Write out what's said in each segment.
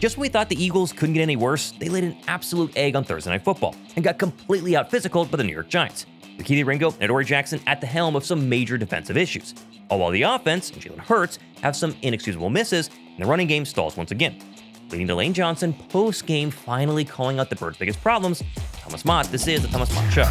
Just when we thought the Eagles couldn't get any worse, they laid an absolute egg on Thursday Night Football and got completely out-physicaled by the New York Giants. With Kelee, Ringo, and Adoree Jaxson at the helm of some major defensive issues. All while the offense and Jalen Hurts have some inexcusable misses, and the running game stalls once again. Leading to Lane Johnson post-game finally calling out the Birds' biggest problems. Thomas Mott, this is the Thomas Mott Show.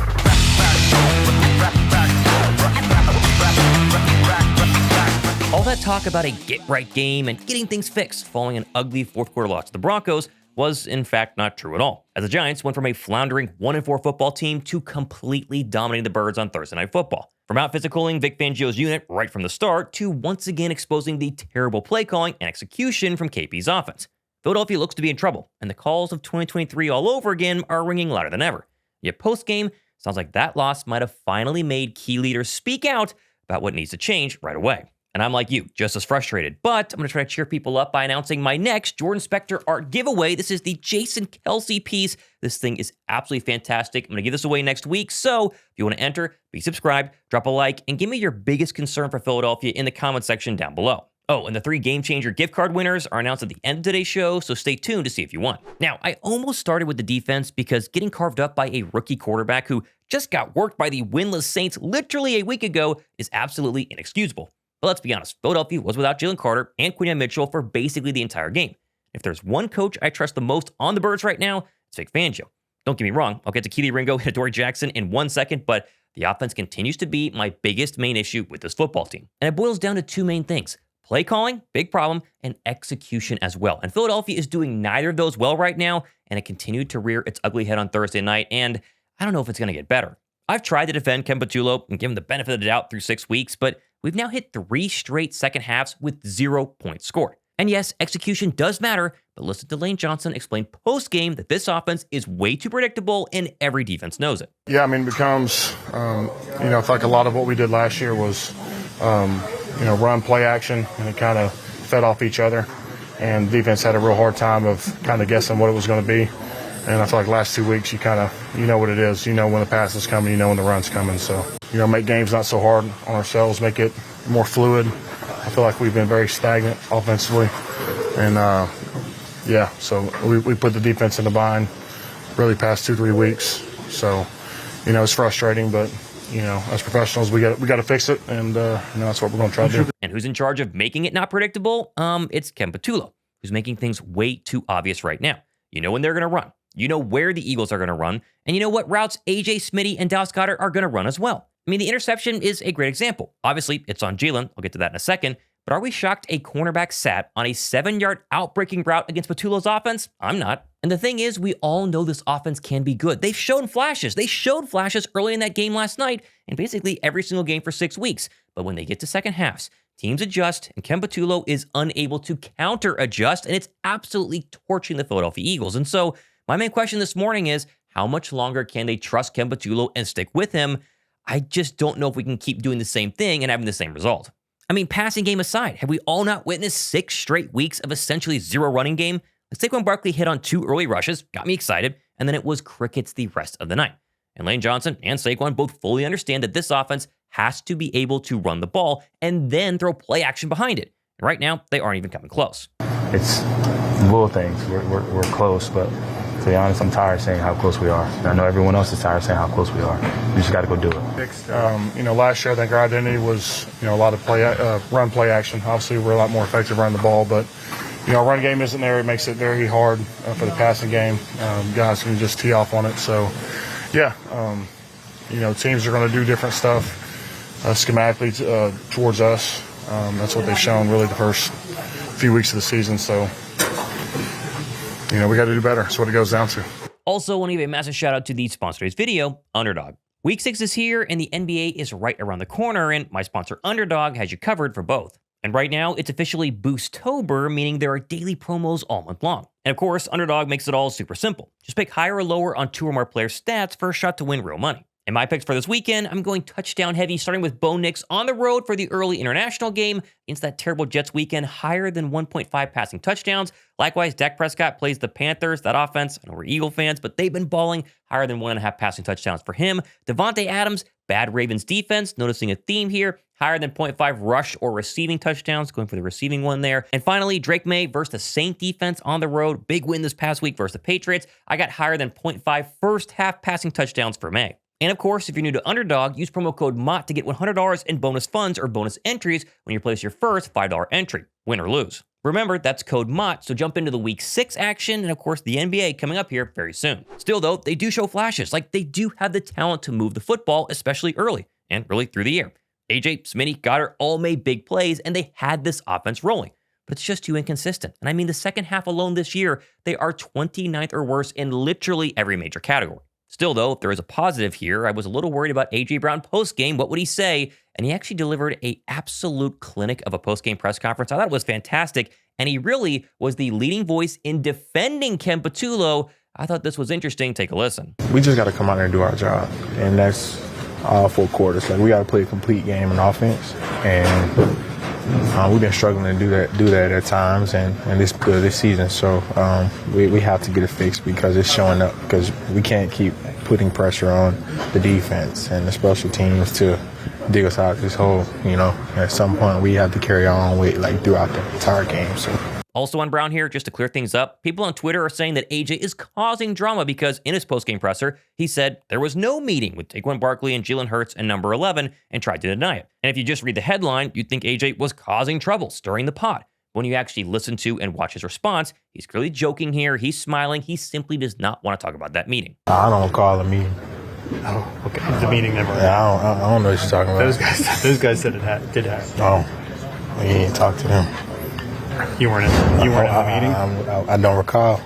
All that talk about a get-right game and getting things fixed following an ugly fourth-quarter loss to the Broncos was, in fact, not true at all, as the Giants went from a floundering 1-4 football team to completely dominating the Birds on Thursday Night Football. From out-physicaling Vic Fangio's unit right from the start to once again exposing the terrible play calling and execution from KP's offense. Philadelphia looks to be in trouble, and the calls of 2023 all over again are ringing louder than ever. Yet post-game, sounds like that loss might have finally made key leaders speak out about what needs to change right away. And I'm like you, just as frustrated, but I'm going to try to cheer people up by announcing my next Jordan Spector art giveaway. This is the Jason Kelce piece. This thing is absolutely fantastic. I'm going to give this away next week, so if you want to enter, be subscribed, drop a like, and give me your biggest concern for Philadelphia in the comment section down below. Oh, and the 3 Game Changer gift card winners are announced at the end of today's show, so stay tuned to see if you won. Now, I almost started with the defense because getting carved up by a rookie quarterback who just got worked by the winless Saints literally a week ago is absolutely inexcusable. But let's be honest, Philadelphia was without Jalen Carter and Quinyon Mitchell for basically the entire game. If there's one coach I trust the most on the Birds right now, it's Vic Fangio. Don't get me wrong, I'll get to Kelee, Ringo, and Adoree Jaxson in 1 second, but the offense continues to be my biggest main issue with this football team. And it boils down to 2 main things. Play calling, big problem, and execution as well. And Philadelphia is doing neither of those well right now, and it continued to rear its ugly head on Thursday night, and I don't know if it's going to get better. I've tried to defend Kevin Patullo and give him the benefit of the doubt through 6 weeks, but we've now hit 3 straight second halves with 0 points scored. And yes, execution does matter, but listen to Lane Johnson explain post-game that this offense is way too predictable and every defense knows it. Yeah, I mean, it becomes, I feel like a lot of what we did last year was, run, play action, and it kind of fed off each other. And defense had a real hard time of kind of guessing what it was going to be. And I feel like last 2 weeks, you know what it is. You know when the pass is coming, you know when the run's coming. So, make games not so hard on ourselves, make it more fluid. I feel like we've been very stagnant offensively. And, so we put the defense in the bind really past 2-3 weeks. So, it's frustrating, but, as professionals, we got to fix it. And, that's what we're going to try to do. And who's in charge of making it not predictable? It's Kevin Patullo, who's making things way too obvious right now. You know when they're going to run. You know where the Eagles are going to run. And you know what routes AJ Smitty and Dallas Goedert are going to run as well. I mean, the interception is a great example. Obviously, it's on Jalen. I'll get to that in a second. But are we shocked a cornerback sat on a 7-yard outbreaking route against Patullo's offense? I'm not. And the thing is, we all know this offense can be good. They've shown flashes. They showed flashes early in that game last night and basically every single game for 6 weeks. But when they get to second halves, teams adjust, and Kevin Patullo is unable to counter-adjust, and it's absolutely torching the Philadelphia Eagles. And so my main question this morning is, how much longer can they trust Kevin Patullo and stick with him? I just don't know if we can keep doing the same thing and having the same result. I mean, passing game aside, have we all not witnessed 6 straight weeks of essentially 0 running game? Saquon Barkley hit on 2 early rushes, got me excited, and then it was crickets the rest of the night. And Lane Johnson and Saquon both fully understand that this offense has to be able to run the ball and then throw play action behind it. And right now, they aren't even coming close. It's little things. We're close, but to be honest, I'm tired of saying how close we are. And I know everyone else is tired of saying how close we are. We just got to go do it. Last year I think our identity was, a lot of run play action. Obviously, we're a lot more effective running the ball, but our run game isn't there. It makes it very hard for the passing game. Guys can just tee off on it. So, teams are going to do different stuff schematically towards us. That's what they've shown really the first few weeks of the season. So, we got to do better. That's what it goes down to. Also, want to give a massive shout out to the sponsor of today's video, Underdog. Week 6 is here, and the NBA is right around the corner, and my sponsor, Underdog, has you covered for both. And right now, it's officially Boostober, meaning there are daily promos all month long. And of course, Underdog makes it all super simple. Just pick higher or lower on 2 or more player stats for a shot to win real money. In my picks for this weekend, I'm going touchdown heavy, starting with Bo Nix on the road for the early international game against that terrible Jets weekend, higher than 1.5 passing touchdowns. Likewise, Dak Prescott plays the Panthers. That offense, I know we're Eagle fans, but they've been balling, higher than 1.5 passing touchdowns for him. Devonta Adams, bad Ravens defense, noticing a theme here, higher than 0.5 rush or receiving touchdowns, going for the receiving one there. And finally, Drake May versus the Saint defense on the road. Big win this past week versus the Patriots. I got higher than 0.5 first half passing touchdowns for May. And of course, if you're new to Underdog, use promo code Mott to get $100 in bonus funds or bonus entries when you place your first $5 entry, win or lose. Remember, that's code Mott, so jump into the Week 6 action and, of course, the NBA coming up here very soon. Still, though, they do show flashes. Like, they do have the talent to move the football, especially early and really through the year. AJ, Smitty, Goddard all made big plays, and they had this offense rolling. But it's just too inconsistent. And I mean, the second half alone this year, they are 29th or worse in literally every major category. Still, though, if there is a positive here, I was a little worried about A.J. Brown post-game. What would he say? And he actually delivered an absolute clinic of a post-game press conference. I thought it was fantastic, and he really was the leading voice in defending Kevin Patullo. I thought this was interesting. Take a listen. We just got to come out there and do our job, and that's all 4 quarters. Like, we got to play a complete game in offense, and we've been struggling to do that at times, and this season. So we have to get it fixed because it's showing up. Because we can't keep putting pressure on the defense and the special teams to dig us out of this hole. You know, at some point we have to carry on with throughout the entire game. So. Also on Brown here, just to clear things up, people on Twitter are saying that AJ is causing drama because in his postgame presser, he said there was no meeting with Saquon Barkley and Jalen Hurts and number 11 and tried to deny it. And if you just read the headline, you'd think AJ was causing trouble, stirring the pot. When you actually listen to and watch his response, he's clearly joking here. He's smiling. He simply does not want to talk about that meeting. I don't call a meeting. Oh, okay. The meeting never happened. Yeah, I don't know what you're talking about. Those guys said it did happen. Oh, we didn't talk to them. You weren't in the meeting? I don't recall.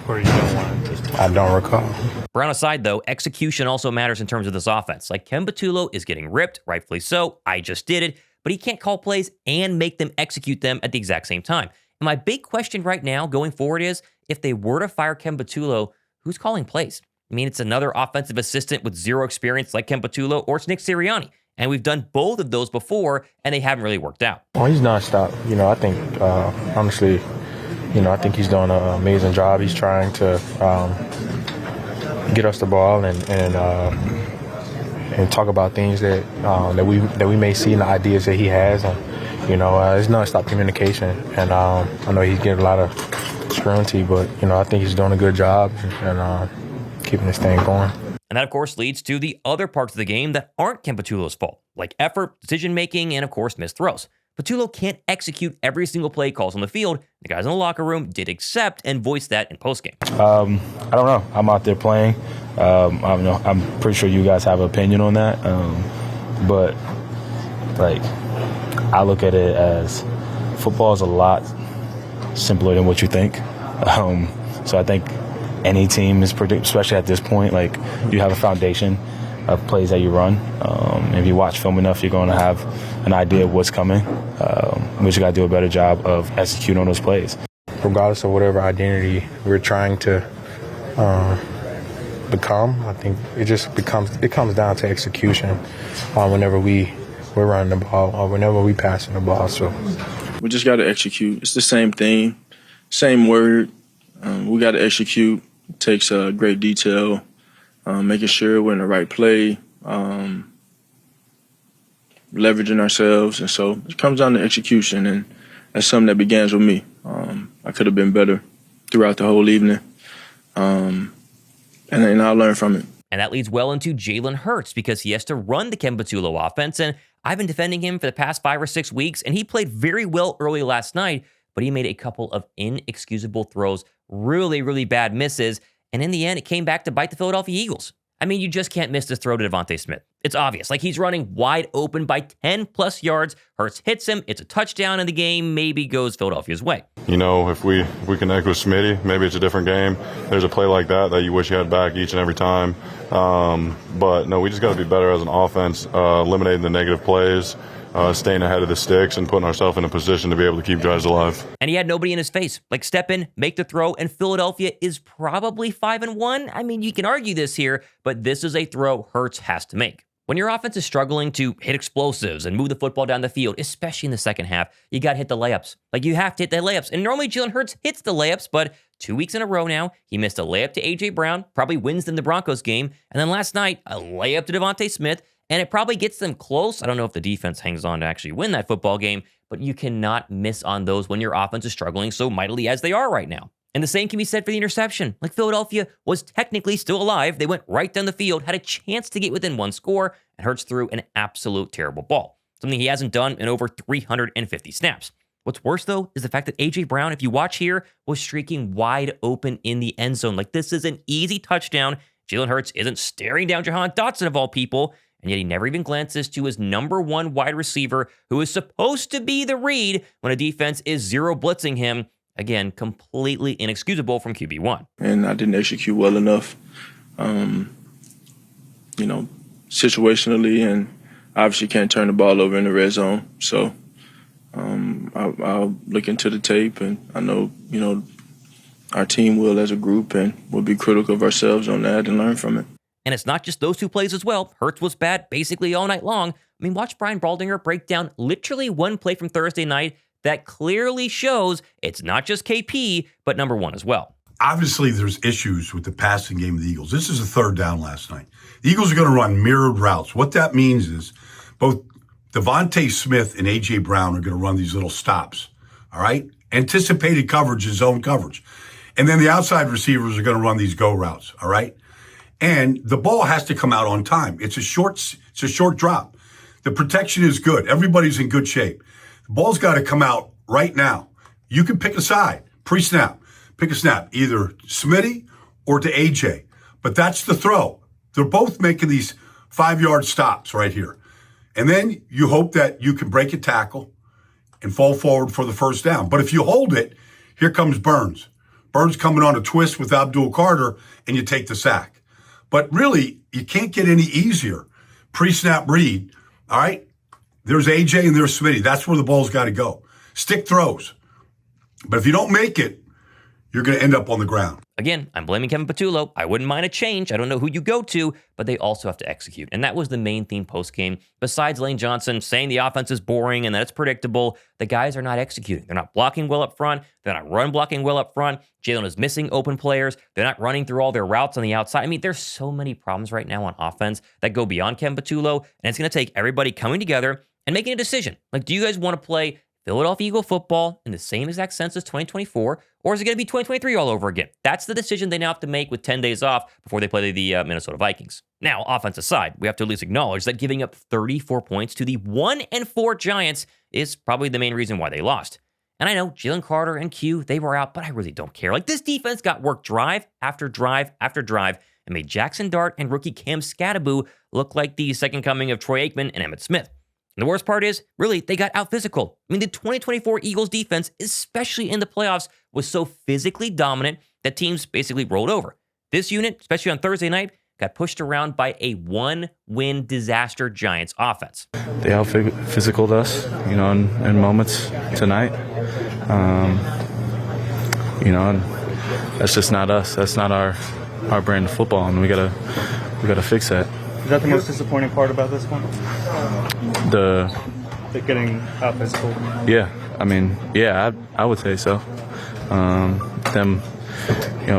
Or you don't want to? I don't recall. Brown aside, though, execution also matters in terms of this offense. Like, Kevin Patullo is getting ripped, rightfully so. I just did it. But he can't call plays and make them execute them at the exact same time. And my big question right now going forward is, if they were to fire Kevin Patullo, who's calling plays? I mean, it's another offensive assistant with zero experience like Kevin Patullo, or it's Nick Sirianni. And we've done both of those before, and they haven't really worked out. Well, he's nonstop. You know, I think, honestly, I think he's doing an amazing job. He's trying to get us the ball and talk about things that we may see in the ideas that he has. And, it's nonstop communication. And I know he's getting a lot of scrutiny, but, I think he's doing a good job and keeping this thing going. And that, of course, leads to the other parts of the game that aren't Kevin Patullo's fault, like effort, decision-making, and, of course, missed throws. Patullo can't execute every single play calls on the field. The guys in the locker room did accept and voice that in postgame. I don't know. I'm out there playing. I'm pretty sure you guys have an opinion on that. But, I look at it as football is a lot simpler than what you think. So I think any team is especially at this point, you have a foundation of plays that you run. If you watch film enough, you're going to have an idea of what's coming. We just got to do a better job of executing on those plays. Regardless of whatever identity we're trying to become, I think it comes down to execution whenever we're running the ball or whenever we're passing the ball. So we just got to execute. It's the same thing, same word. We got to execute. It takes great detail, making sure we're in the right play, leveraging ourselves. And so it comes down to execution, and that's something that begins with me. I could have been better throughout the whole evening, and I'll learn from it. And that leads well into Jalen Hurts because he has to run the Kevin Patullo offense, and I've been defending him for the past 5 or 6 weeks, and he played very well early last night, but he made a couple of inexcusable throws, really, really bad misses. And in the end, it came back to bite the Philadelphia Eagles. I mean, you just can't miss this throw to Devonta Smith. It's obvious. He's running wide open by 10+ yards. Hurts hits him. It's a touchdown, and the game maybe goes Philadelphia's way. If we connect with Smitty, maybe it's a different game. There's a play like that you wish you had back each and every time. But no, we just got to be better as an offense, eliminating the negative plays. staying ahead of the sticks and putting ourselves in a position to be able to keep drives alive. And he had nobody in his face. Like, step in, make the throw, and Philadelphia is probably 5-1. I mean, you can argue this here, but this is a throw Hurts has to make. When your offense is struggling to hit explosives and move the football down the field, especially in the second half, you got to hit the layups. Like, you have to hit the layups. And normally Jalen Hurts hits the layups, but 2 weeks in a row now, he missed a layup to A.J. Brown, probably wins them the Broncos game, and then last night, a layup to Devonta Smith, and it probably gets them close. I don't know if the defense hangs on to actually win that football game, but you cannot miss on those when your offense is struggling so mightily as they are right now. And the same can be said for the interception. Like, Philadelphia was technically still alive. They went right down the field, had a chance to get within one score, and Hurts threw an absolute terrible ball. Something he hasn't done in over 350 snaps. What's worse, though, is the fact that A.J. Brown, if you watch here, was streaking wide open in the end zone. Like, this is an easy touchdown. Jalen Hurts isn't staring down Jahan Dotson of all people, and yet he never even glances to his number one wide receiver, who is supposed to be the read when a defense is zero blitzing him. Again, completely inexcusable from QB1. And I didn't execute well enough, situationally, and obviously can't turn the ball over in the red zone. So I'll look into the tape, and I know, our team will as a group, and we'll be critical of ourselves on that and learn from it. And it's not just those two plays as well. Hurts was bad basically all night long. I mean, watch Brian Baldinger break down literally one play from Thursday night that clearly shows it's not just KP, but number one as well. Obviously, there's issues with the passing game of the Eagles. This is a third down last night. The Eagles are going to run mirrored routes. What that means is both Devonta Smith and A.J. Brown are going to run these little stops, all right? Anticipated coverage is zone coverage. And then the outside receivers are going to run these go routes, all right? And the ball has to come out on time. It's a short drop. The protection is good. Everybody's in good shape. The ball's got to come out right now. You can pick a side, pre-snap. Pick a snap, either Smitty or to AJ. But that's the throw. They're both making these 5-yard stops right here. And then you hope that you can break a tackle and fall forward for the first down. But if you hold it, here comes Burns. Burns coming on a twist with Abdul Carter, and you take the sack. But really, you can't get any easier. Pre-snap read, all right? There's AJ and there's Smitty. That's where the ball's got to go. Stick throws. But if you don't make it, you're going to end up on the ground. Again, I'm blaming Kevin Patullo. I wouldn't mind a change. I don't know who you go to, but they also have to execute. And that was the main theme post-game. Besides Lane Johnson saying the offense is boring and that it's predictable, the guys are not executing. They're not blocking well up front. They're not run blocking well up front. Jalen is missing open players. They're not running through all their routes on the outside. I mean, there's so many problems right now on offense that go beyond Kevin Patullo, and it's going to take everybody coming together and making a decision. Like, do you guys want to play Philadelphia Eagle football in the same exact sense as 2024, or is it going to be 2023 all over again? That's the decision they now have to make with 10 days off before they play the Minnesota Vikings. Now, offense aside, we have to at least acknowledge that giving up 34 points to the 1-4 Giants is probably the main reason why they lost. And I know Jalen Carter and Q, they were out, but I really don't care. Like, this defense got worked drive after drive after drive and made Jaxson Dart and rookie Cam Skattebo look like the second coming of Troy Aikman and Emmitt Smith. And the worst part is, really, they got out-physical. I mean, the 2024 Eagles defense, especially in the playoffs, was so physically dominant that teams basically rolled over. This unit, especially on Thursday night, got pushed around by a one-win disaster Giants offense. They out-physicaled us, in moments tonight. And that's just not us. That's not our brand of football, and we gotta fix that. Is that the most disappointing part about this one? The getting out physical? Yeah. I mean, yeah, I would say so. Them,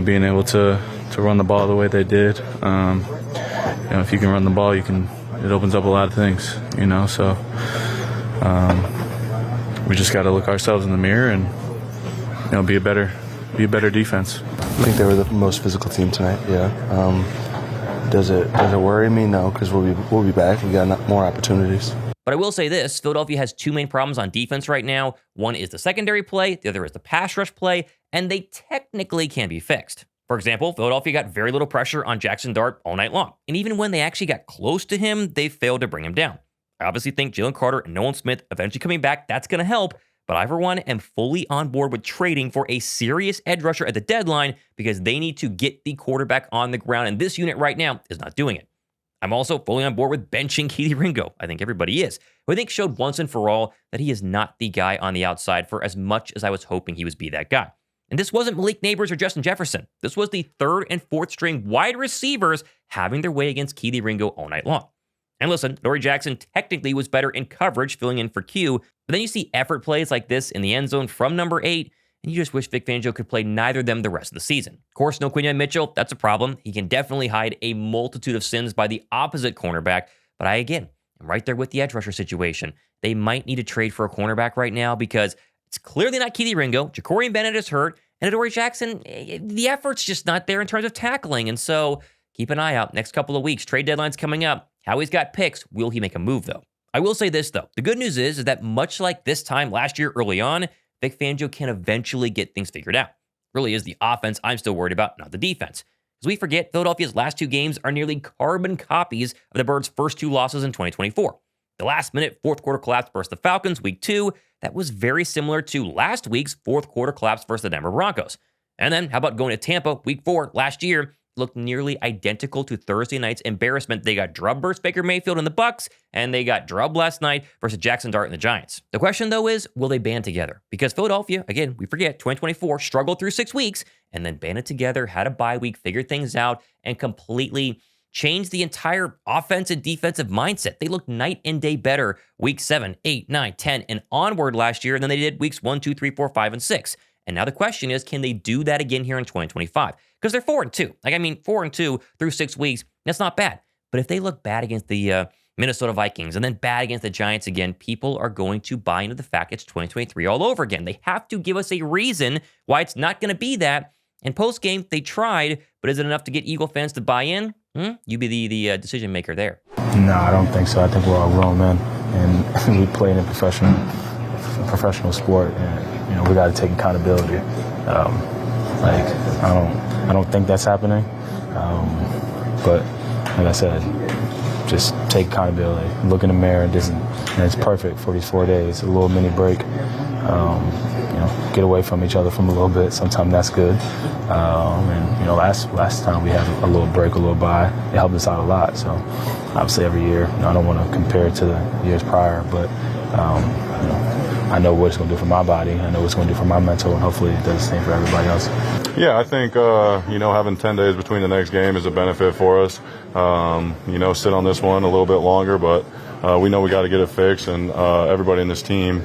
being able to run the ball the way they did. If you can run the ball, it opens up a lot of things, so we just got to look ourselves in the mirror and, be a better defense. I think they were the most physical team tonight, yeah. Does it worry me? No, because we'll be back. We got more opportunities. But I will say this, Philadelphia has two main problems on defense right now. One is the secondary play, the other is the pass rush play, and they technically can be fixed. For example, Philadelphia got very little pressure on Jaxson Dart all night long. And even when they actually got close to him, they failed to bring him down. I obviously think Jalen Carter and Nolan Smith eventually coming back, that's going to help. But I, for one, am fully on board with trading for a serious edge rusher at the deadline because they need to get the quarterback on the ground, and this unit right now is not doing it. I'm also fully on board with benching Kelee Ringo. I think everybody is. Who I think showed once and for all that he is not the guy on the outside for as much as I was hoping he was be that guy. And this wasn't Malik Neighbors or Justin Jefferson. This was the third and fourth string wide receivers having their way against Kelee Ringo all night long. And listen, Adoree Jackson technically was better in coverage filling in for Q, but then you see effort plays like this in the end zone from number 8, and you just wish Vic Fangio could play neither of them the rest of the season. Of course, no Quinyon Mitchell, that's a problem. He can definitely hide a multitude of sins by the opposite cornerback, but I'm right there with the edge rusher situation. They might need to trade for a cornerback right now because it's clearly not Kelee Ringo. Ja'Cory Bennett is hurt, and Adoree Jackson, the effort's just not there in terms of tackling, and so keep an eye out. Next couple of weeks, trade deadline's coming up. Howie's got picks. Will he make a move, though? I will say this, though. The good news is that much like this time last year early on, Vic Fangio can eventually get things figured out. It really is the offense I'm still worried about, not the defense. As we forget, Philadelphia's last 2 games are nearly carbon copies of the Birds' first 2 losses in 2024. The last-minute fourth-quarter collapse versus the Falcons, Week 2, that was very similar to last week's fourth-quarter collapse versus the Denver Broncos. And then, how about going to Tampa, Week 4, last year, looked nearly identical to Thursday night's embarrassment. They got drubbed versus Baker Mayfield and the Bucs, and they got drubbed last night versus Jaxson Dart and the Giants. The question, though, is, will they band together? Because Philadelphia, again, we forget, 2024, struggled through 6 weeks, and then banded together, had a bye week, figured things out, and completely changed the entire offense and defensive mindset. They looked night and day better week 7, 8, 9, 10, and onward last year than they did weeks 1, 2, 3, 4, 5, and 6. And now the question is, can they do that again here in 2025? Because they're 4-2. 4-2 through 6 weeks, that's not bad. But if they look bad against the Minnesota Vikings and then bad against the Giants again, people are going to buy into the fact it's 2023 all over again. They have to give us a reason why it's not going to be that. And post-game, they tried, but is it enough to get Eagle fans to buy in? You be the decision maker there. No, I don't think so. I think we're all grown men, and we play in a professional sport, and we got to take accountability. I don't think that's happening, but like I said, just take accountability. Look in the mirror, and it's perfect for these 4 days. A little mini break. Get away from each other from a little bit. Sometimes that's good. Last time we had a little break, a little bye. It helped us out a lot. So obviously every year, I don't want to compare it to the years prior, but I know what it's going to do for my body. I know what it's going to do for my mental, and hopefully it does the same for everybody else. Yeah, I think, having 10 days between the next game is a benefit for us. Sit on this one a little bit longer, but we know we got to get it fixed, and everybody in this team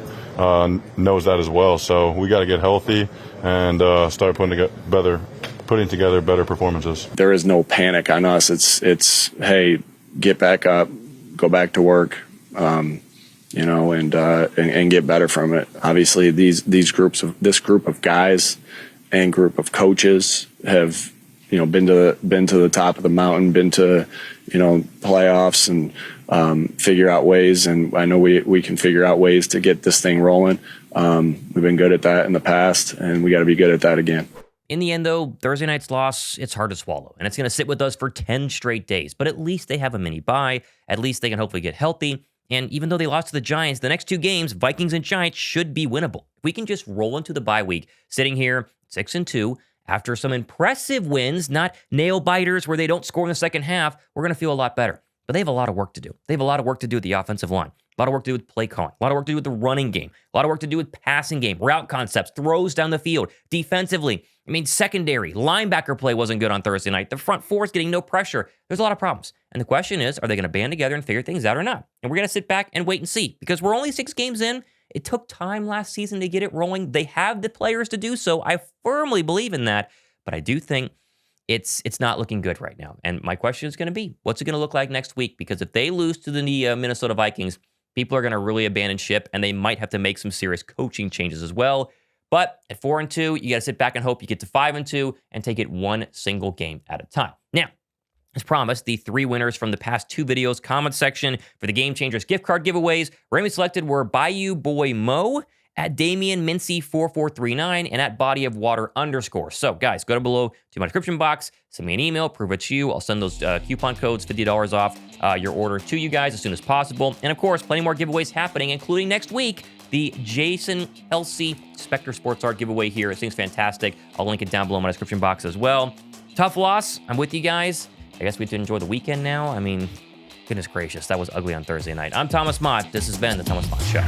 knows that as well. So we got to get healthy and start putting together better performances. There is no panic on us. It's hey, get back up, go back to work, and get better from it. Obviously, this group of guys and group of coaches have been to the top of the mountain, been to playoffs, and figure out ways. And I know we can figure out ways to get this thing rolling. We've been good at that in the past, and we got to be good at that again. In the end, though, Thursday night's loss, it's hard to swallow, and it's going to sit with us for 10 straight days. But at least they have a mini bye. At least they can hopefully get healthy. And even though they lost to the Giants, the next 2 games, Vikings and Giants, should be winnable. If we can just roll into the bye week, sitting here 6-2, after some impressive wins, not nail-biters where they don't score in the second half, we're going to feel a lot better. But they have a lot of work to do. They have a lot of work to do with the offensive line, a lot of work to do with play calling, a lot of work to do with the running game, a lot of work to do with passing game, route concepts, throws down the field, defensively. Secondary, linebacker play wasn't good on Thursday night. The front four is getting no pressure. There's a lot of problems. And the question is, are they going to band together and figure things out or not? And we're going to sit back and wait and see, because we're only 6 games in. It took time last season to get it rolling. They have the players to do so. I firmly believe in that. But I do think it's not looking good right now. And my question is going to be, what's it going to look like next week? Because if they lose to the Minnesota Vikings, people are going to really abandon ship, and they might have to make some serious coaching changes as well. But at 4-2, you got to sit back and hope you get to 5-2 and take it one single game at a time. Now, as promised, the 3 winners from the past 2 videos comment section for the Game Changers gift card giveaways. Randomly selected were Bayou Boy Mo, at Damian Mincy 4439, and at Body of Water _. So, guys, go down below to my description box, send me an email, prove it's you. I'll send those coupon codes, $50 off your order to you guys as soon as possible. And of course, plenty more giveaways happening, including next week, the Jason Kelce Spectre Sports Art giveaway here. It seems fantastic. I'll link it down below in my description box as well. Tough loss. I'm with you guys. I guess we have to enjoy the weekend now. Goodness gracious, that was ugly on Thursday night. I'm Thomas Mott. This has been the Thomas Mott Show.